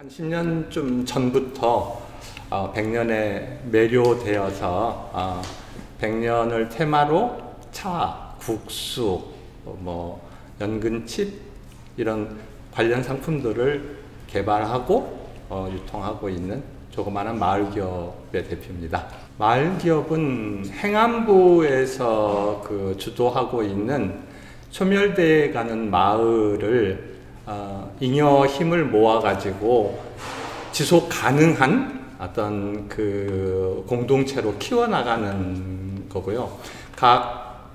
한 10년쯤 전부터 백년에 매료되어서 백년을 테마로 차, 국수, 연근칩 이런 관련 상품들을 개발하고 유통하고 있는 조그마한 마을기업의 대표입니다. 마을기업은 행안부에서 주도하고 있는 소멸되어 가는 마을을 잉여 힘을 모아가지고 지속 가능한 어떤 공동체로 키워나가는 거고요. 각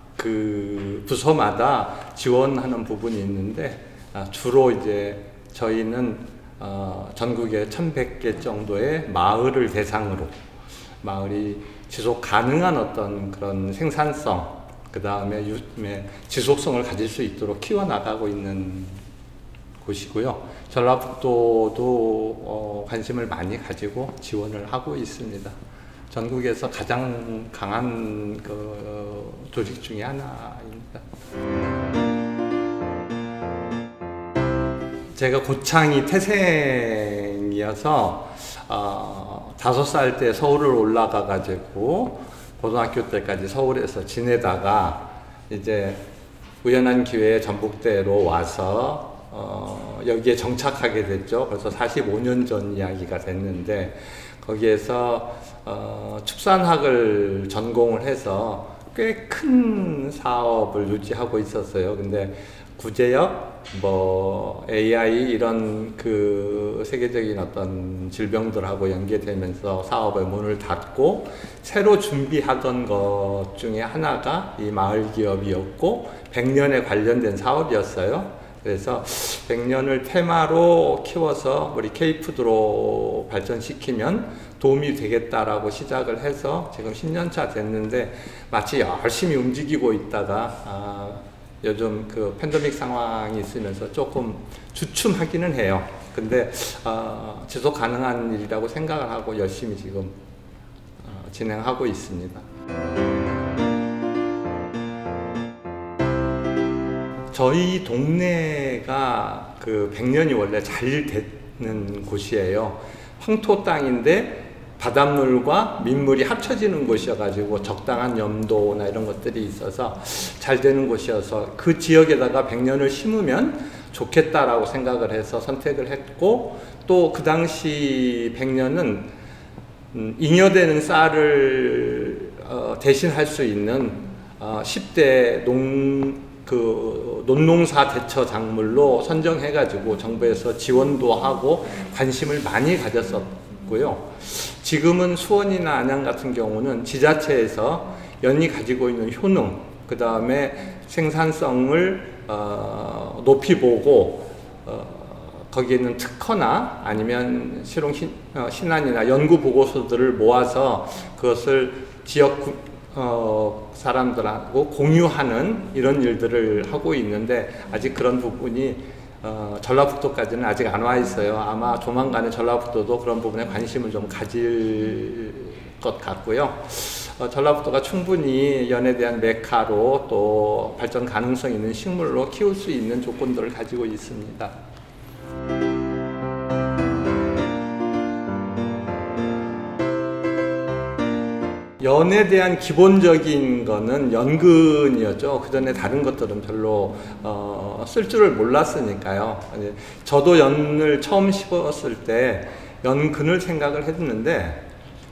부서마다 지원하는 부분이 있는데 주로 이제 저희는 전국에 1100개 정도의 마을을 대상으로 마을이 지속 가능한 어떤 그런 생산성, 그 다음에 지속성을 가질 수 있도록 키워나가고 있는 곳이고요. 전라북도도 관심을 많이 가지고 지원을 하고 있습니다. 전국에서 가장 강한 조직 중에 하나입니다. 제가 고창이 태생이어서 5살 때 서울을 올라가 가지고 고등학교 때까지 서울에서 지내다가 이제 우연한 기회에 전북대로 와서 여기에 정착하게 됐죠. 벌써 45년 전 이야기가 됐는데 거기에서 축산학을 전공을 해서 꽤 큰 사업을 유지하고 있었어요. 근데 구제역, AI 이런 세계적인 어떤 질병들하고 연계되면서 사업의 문을 닫고 새로 준비하던 것 중에 하나가 이 마을기업이었고 100년에 관련된 사업이었어요. 그래서 100년을 테마로 키워서 우리 K푸드로 발전시키면 도움이 되겠다라고 시작을 해서 지금 10년차 됐는데 마치 열심히 움직이고 있다가 요즘 팬데믹 상황이 있으면서 조금 주춤하기는 해요. 근데 지속 가능한 일이라고 생각을 하고 열심히 지금 진행하고 있습니다. 저희 동네가 100년이 원래 잘 되는 곳이에요. 황토 땅인데 바닷물과 민물이 합쳐지는 곳이어가지고 적당한 염도나 이런 것들이 있어서 잘 되는 곳이어서 그 지역에다가 100년을 심으면 좋겠다라고 생각을 해서 선택을 했고, 또 그 당시 100년은 잉여되는 쌀을 대신할 수 있는 10대 논농사 대처 작물로 선정해가지고 정부에서 지원도 하고 관심을 많이 가졌었고요. 지금은 수원이나 안양 같은 경우는 지자체에서 연이 가지고 있는 효능, 그 다음에 생산성을 높이 보고 거기에 있는 특허나 아니면 실용 신안이나 연구 보고서들을 모아서 그것을 지역 사람들하고 공유하는 이런 일들을 하고 있는데 아직 그런 부분이 전라북도까지는 아직 안 와 있어요. 아마 조만간에 전라북도도 그런 부분에 관심을 좀 가질 것 같고요. 전라북도가 충분히 연에 대한 메카로 또 발전 가능성 있는 식물로 키울 수 있는 조건들을 가지고 있습니다. 연에 대한 기본적인 거는 연근이었죠. 그 전에 다른 것들은 별로 쓸 줄을 몰랐으니까요. 저도 연을 처음 심었을 때 연근을 생각을 했는데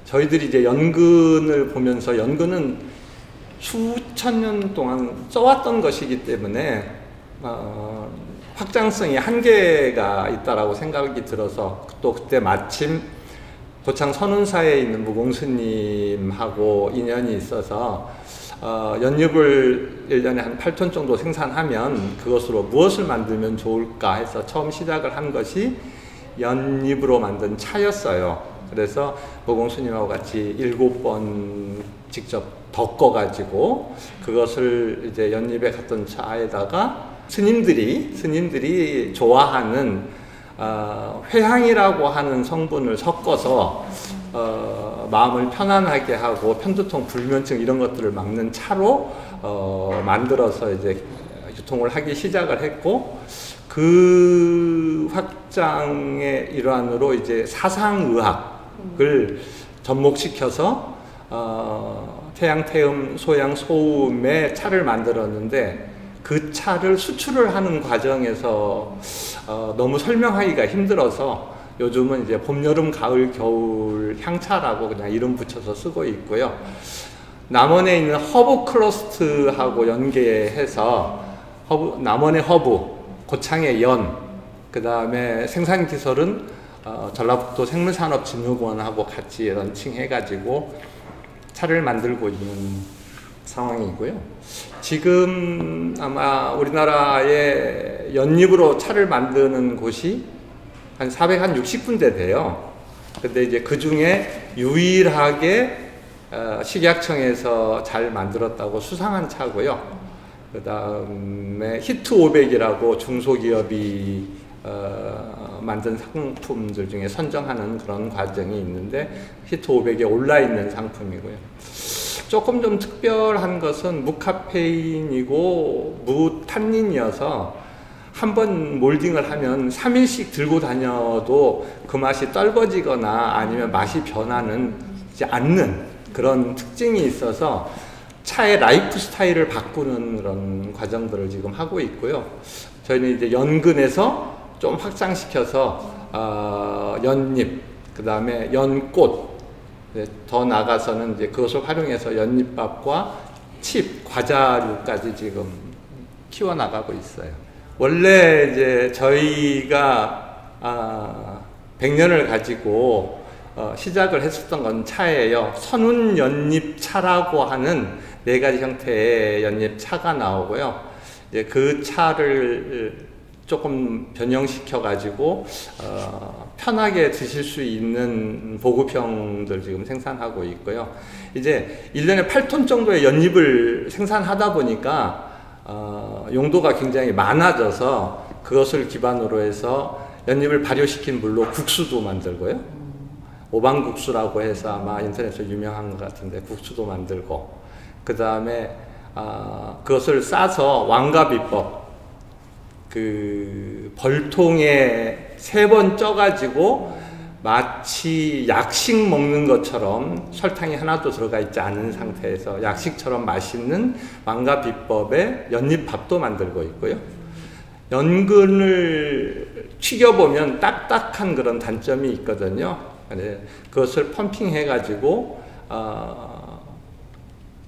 저희들이 이제 연근을 보면서 연근은 수천 년 동안 써왔던 것이기 때문에 확장성이 한계가 있다라고 생각이 들어서 또 그때 마침 고창 선운사에 있는 무공스님하고 인연이 있어서 연잎을 1년에 한 8톤 정도 생산하면 그것으로 무엇을 만들면 좋을까 해서 처음 시작을 한 것이 연잎으로 만든 차였어요. 그래서 무공스님하고 같이 7번 직접 덮어가지고 그것을 이제 연잎에 갔던 차에다가 스님들이 좋아하는 회향이라고 하는 성분을 섞어서 마음을 편안하게 하고 편두통, 불면증 이런 것들을 막는 차로 만들어서 이제 유통을 하기 시작을 했고, 그 확장의 일환으로 이제 사상의학을 접목시켜서 태양, 태음, 소양, 소음의 차를 만들었는데 그 차를 수출을 하는 과정에서 너무 설명하기가 힘들어서 요즘은 이제 봄, 여름, 가을, 겨울 향차라고 그냥 이름 붙여서 쓰고 있고요. 남원에 있는 허브 크러스트하고 연계해서 남원의 허브, 고창의 연, 그 다음에 생산기술은 전라북도 생물산업진흥원하고 같이 런칭해가지고 차를 만들고 있는 상황이고요. 지금 아마 우리나라에 연잎으로 차를 만드는 곳이 한 460군데 돼요. 근데 이제 그 중에 유일하게 식약청에서 잘 만들었다고 수상한 차고요. 그 다음에 히트 500이라고 중소기업이 만든 상품들 중에 선정하는 그런 과정이 있는데 히트 500에 올라있는 상품이고요. 조금 좀 특별한 것은 무카페인이고 무탄닌이어서 한번 몰딩을 하면 3일씩 들고 다녀도 그 맛이 떨궈지거나 아니면 맛이 변하지 않는 그런 특징이 있어서 차의 라이프 스타일을 바꾸는 그런 과정들을 지금 하고 있고요. 저희는 이제 연근에서 좀 확장시켜서 연잎, 그 다음에 연꽃, 더 나아가서는 이제 그것을 활용해서 연잎밥과 칩, 과자류까지 지금 키워나가고 있어요. 원래 이제 저희가 100년을 가지고 시작을 했었던 건 차예요. 선운 연잎 차라고 하는 4가지 형태의 연잎 차가 나오고요. 이제 그 차를 조금 변형시켜 가지고 편하게 드실 수 있는 보급형들 지금 생산하고 있고요. 이제 1년에 8톤 정도의 연잎을 생산하다 보니까 용도가 굉장히 많아져서 그것을 기반으로 해서 연잎을 발효시킨 물로 국수도 만들고요. 오방국수라고 해서 아마 인터넷에서 유명한 것 같은데 국수도 만들고, 그 다음에 그것을 싸서 왕가비법, 그 벌통에 3번 쪄가지고 마치 약식 먹는 것처럼 설탕이 하나도 들어가 있지 않은 상태에서 약식처럼 맛있는 왕가비법의 연잎밥도 만들고 있고요. 연근을 튀겨보면 딱딱한 그런 단점이 있거든요. 그것을 펌핑해 가지고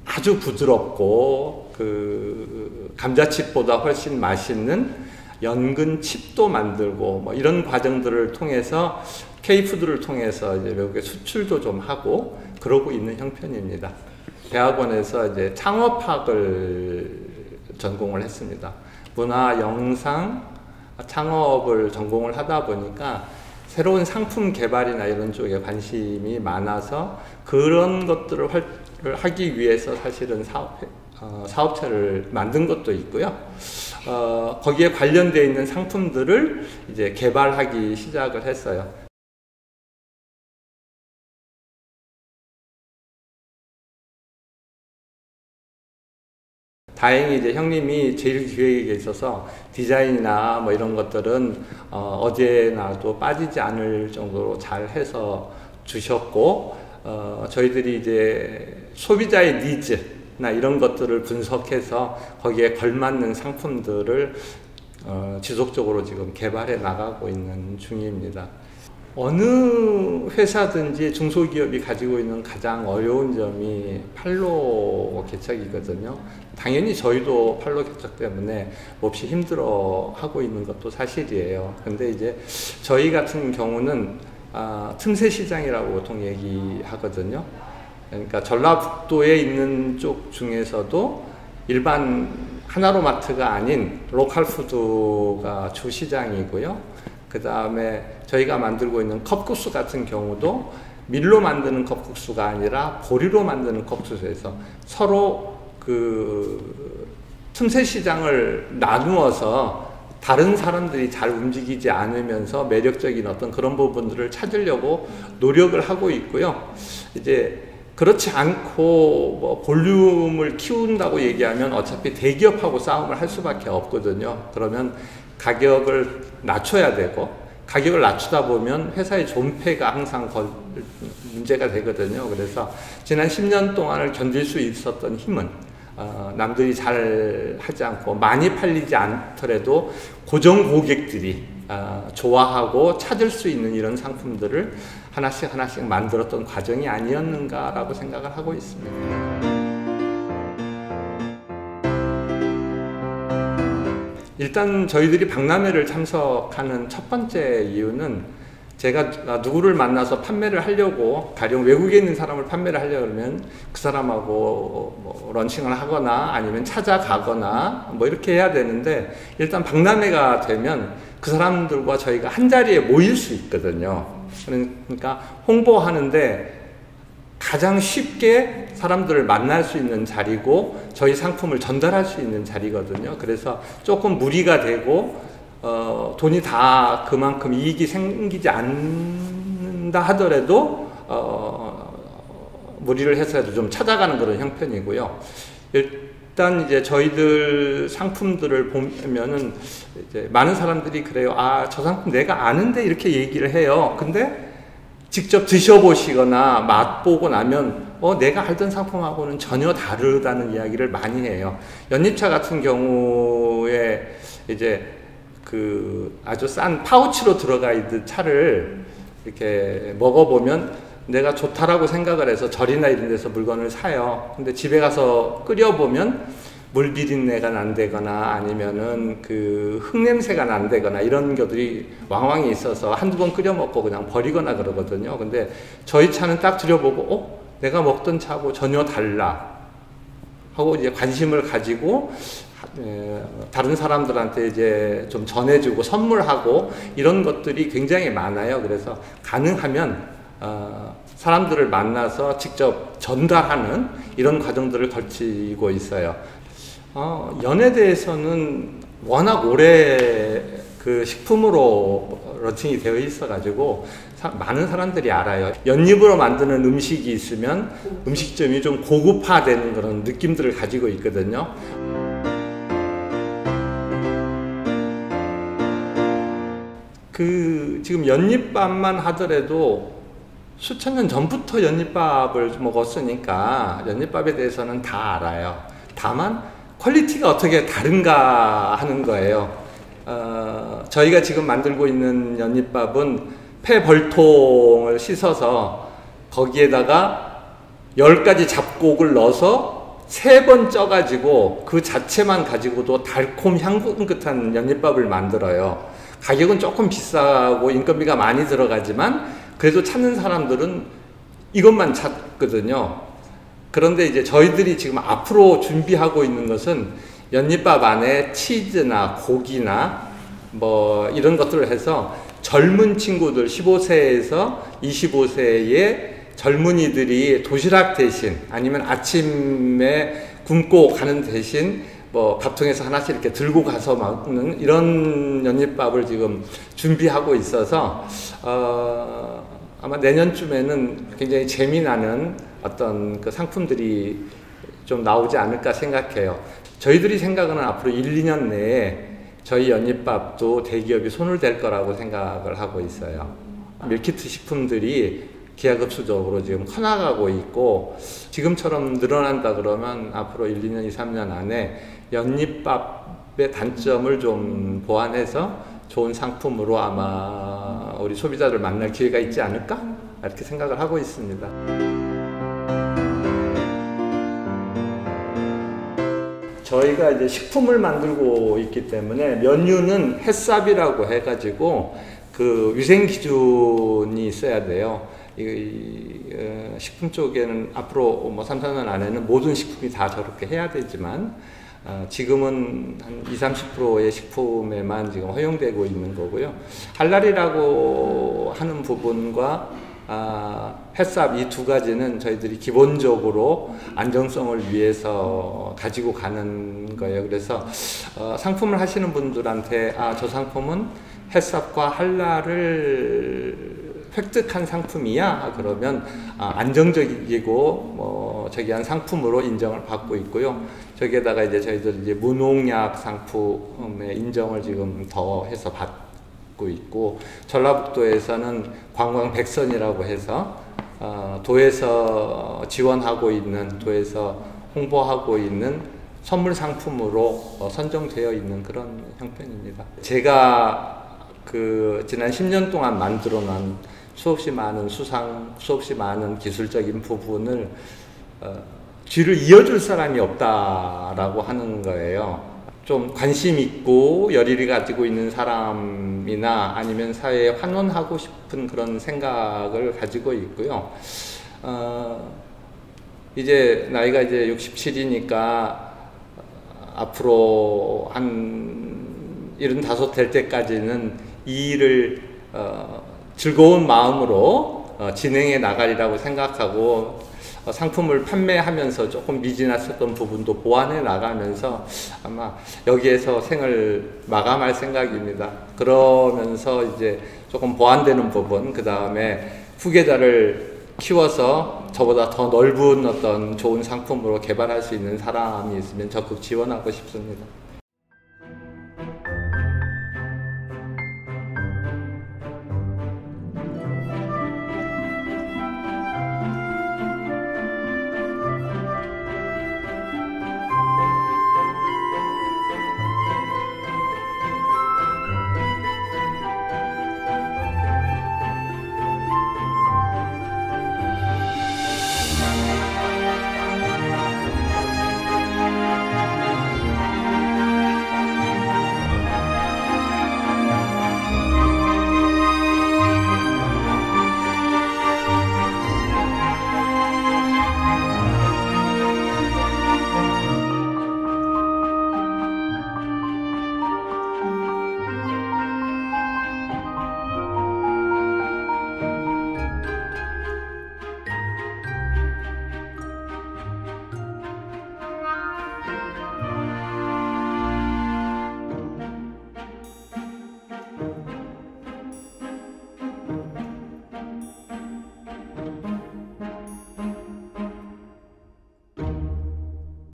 아주 부드럽고 그 감자칩보다 훨씬 맛있는 연근 칩도 만들고 뭐 이런 과정들을 통해서 K푸드를 통해서 이제 외국에 수출도 좀 하고 그러고 있는 형편입니다. 대학원에서 이제 창업학을 전공을 했습니다. 문화, 영상, 창업을 전공을 하다 보니까 새로운 상품 개발이나 이런 쪽에 관심이 많아서 그런 것들을 하기 위해서 사실은 사업체를 만든 것도 있고요. 거기에 관련되어 있는 상품들을 이제 개발하기 시작을 했어요. 다행히 이제 형님이 제일 기획에 있어서 디자인이나 뭐 이런 것들은 어디에 나도 빠지지 않을 정도로 잘 해서 주셨고, 저희들이 이제 소비자의 니즈나 이런 것들을 분석해서 거기에 걸맞는 상품들을 지속적으로 지금 개발해 나가고 있는 중입니다. 어느 회사든지 중소기업이 가지고 있는 가장 어려운 점이 판로 개척이거든요. 당연히 저희도 판로 개척 때문에 몹시 힘들어 하고 있는 것도 사실이에요. 근데 이제 저희 같은 경우는 틈새 시장이라고 보통 얘기하거든요. 그러니까 전라북도에 있는 쪽 중에서도 일반 하나로마트가 아닌 로컬푸드가 주 시장이고요. 그 다음에 저희가 만들고 있는 컵국수 같은 경우도 밀로 만드는 컵국수가 아니라 보리로 만드는 컵국수에서 서로 그 틈새 시장을 나누어서 다른 사람들이 잘 움직이지 않으면서 매력적인 어떤 그런 부분들을 찾으려고 노력을 하고 있고요. 이제 그렇지 않고 뭐 볼륨을 키운다고 얘기하면 어차피 대기업하고 싸움을 할 수밖에 없거든요. 그러면 가격을 낮춰야 되고, 가격을 낮추다 보면 회사의 존폐가 항상 문제가 되거든요. 그래서 지난 10년 동안을 견딜 수 있었던 힘은 남들이 잘 하지 않고 많이 팔리지 않더라도 고정 고객들이 좋아하고 찾을 수 있는 이런 상품들을 하나씩 만들었던 과정이 아니었는가라고 생각을 하고 있습니다. 일단 저희들이 박람회를 참석하는 첫 번째 이유는 제가 누구를 만나서 판매를 하려고, 가령 외국에 있는 사람을 판매를 하려고 그러면 그 사람하고 뭐 런칭을 하거나 아니면 찾아가거나 뭐 이렇게 해야 되는데, 일단 박람회가 되면 그 사람들과 저희가 한 자리에 모일 수 있거든요. 그러니까 홍보하는데 가장 쉽게 사람들을 만날 수 있는 자리고 저희 상품을 전달할 수 있는 자리거든요. 그래서 조금 무리가 되고 돈이 다 그만큼 이익이 생기지 않는다 하더라도 무리를 해서라도 좀 찾아가는 그런 형편이고요. 일단 이제 저희들 상품들을 보면은 이제 많은 사람들이 그래요. 아, 저 상품 내가 아는데 이렇게 얘기를 해요. 근데 직접 드셔보시거나 맛보고 나면 내가 알던 상품하고는 전혀 다르다는 이야기를 많이 해요. 연잎차 같은 경우에 이제 그 아주 싼 파우치로 들어가 있는 차를 이렇게 먹어보면 내가 좋다라고 생각을 해서 절이나 이런 데서 물건을 사요. 근데 집에 가서 끓여보면 물 비린내가 난다거나 아니면은 그 흙냄새가 난다거나 이런 것들이 왕왕이 있어서 한두 번 끓여 먹고 그냥 버리거나 그러거든요. 근데 저희 차는 딱 들여보고 내가 먹던 차하고 전혀 달라 하고 이제 관심을 가지고 다른 사람들한테 이제 좀 전해주고 선물하고 이런 것들이 굉장히 많아요. 그래서 가능하면 사람들을 만나서 직접 전달하는 이런 과정들을 거치고 있어요. 연에 대해서는 워낙 오래 그 식품으로 런칭이 되어 있어가지고 많은 사람들이 알아요. 연잎으로 만드는 음식이 있으면 음식점이 좀 고급화되는 그런 느낌들을 가지고 있거든요. 지금 연잎밥만 하더라도 수천 년 전부터 연잎밥을 먹었으니까 연잎밥에 대해서는 다 알아요. 다만 퀄리티가 어떻게 다른가 하는 거예요. 저희가 지금 만들고 있는 연잎밥은 폐벌통을 씻어서 거기에다가 10가지 잡곡을 넣어서 3번 쪄가지고 그 자체만 가지고도 달콤 향긋한 연잎밥을 만들어요. 가격은 조금 비싸고 인건비가 많이 들어가지만 그래도 찾는 사람들은 이것만 찾거든요. 그런데 이제 저희들이 지금 앞으로 준비하고 있는 것은 연잎밥 안에 치즈나 고기나 뭐 이런 것들을 해서 젊은 친구들 15세에서 25세의 젊은이들이 도시락 대신 아니면 아침에 굶고 가는 대신 뭐 밥통에서 하나씩 이렇게 들고 가서 먹는 이런 연잎밥을 지금 준비하고 있어서 아마 내년쯤에는 굉장히 재미나는 어떤 그 상품들이 좀 나오지 않을까 생각해요. 저희들이 생각은 앞으로 1, 2년 내에 저희 연잎밥도 대기업이 손을 댈 거라고 생각을 하고 있어요. 밀키트 식품들이 기하급수적으로 지금 커나가고 있고 지금처럼 늘어난다 그러면 앞으로 1, 2년, 2, 3년 안에 연잎밥의 단점을 좀 보완해서 좋은 상품으로 아마 우리 소비자들 만날 기회가 있지 않을까? 이렇게 생각을 하고 있습니다. 저희가 이제 식품을 만들고 있기 때문에 면류는 햇삽이라고 해가지고 그 위생 기준이 있어야 돼요. 식품 쪽에는 앞으로 뭐 3, 4년 안에는 모든 식품이 다 저렇게 해야 되지만 지금은 한 20, 30%의 식품에만 지금 허용되고 있는 거고요. 할랄이라고 하는 부분과 햇삽 이 두 가지는 저희들이 기본적으로 안정성을 위해서 가지고 가는 거예요. 그래서 상품을 하시는 분들한테 저 상품은 햇삽과 할랄을 획득한 상품이야 그러면 안정적이고 뭐 저기한 상품으로 인정을 받고 있고요. 저기에다가 이제 저희들 이제 무농약 상품의 인정을 지금 더 해서 받고 있고, 전라북도에서는 관광백선이라고 해서 도에서 지원하고 있는, 도에서 홍보하고 있는 선물 상품으로 선정되어 있는 그런 형편입니다. 제가 지난 10년 동안 만들어 난 수없이 많은 수없이 많은 기술적인 부분을 뒤를 이어줄 사람이 없다라고 하는 거예요. 좀 관심 있고 열의를 가지고 있는 사람이나 아니면 사회에 환원하고 싶은 그런 생각을 가지고 있고요. 이제 나이가 이제 67이니까 앞으로 한 75 될 때까지는 이 일을 즐거운 마음으로 진행해 나가리라고 생각하고, 상품을 판매하면서 조금 미진했었던 부분도 보완해 나가면서 아마 여기에서 생을 마감할 생각입니다. 그러면서 이제 조금 보완되는 부분, 그 다음에 후계자를 키워서 저보다 더 넓은 어떤 좋은 상품으로 개발할 수 있는 사람이 있으면 적극 지원하고 싶습니다.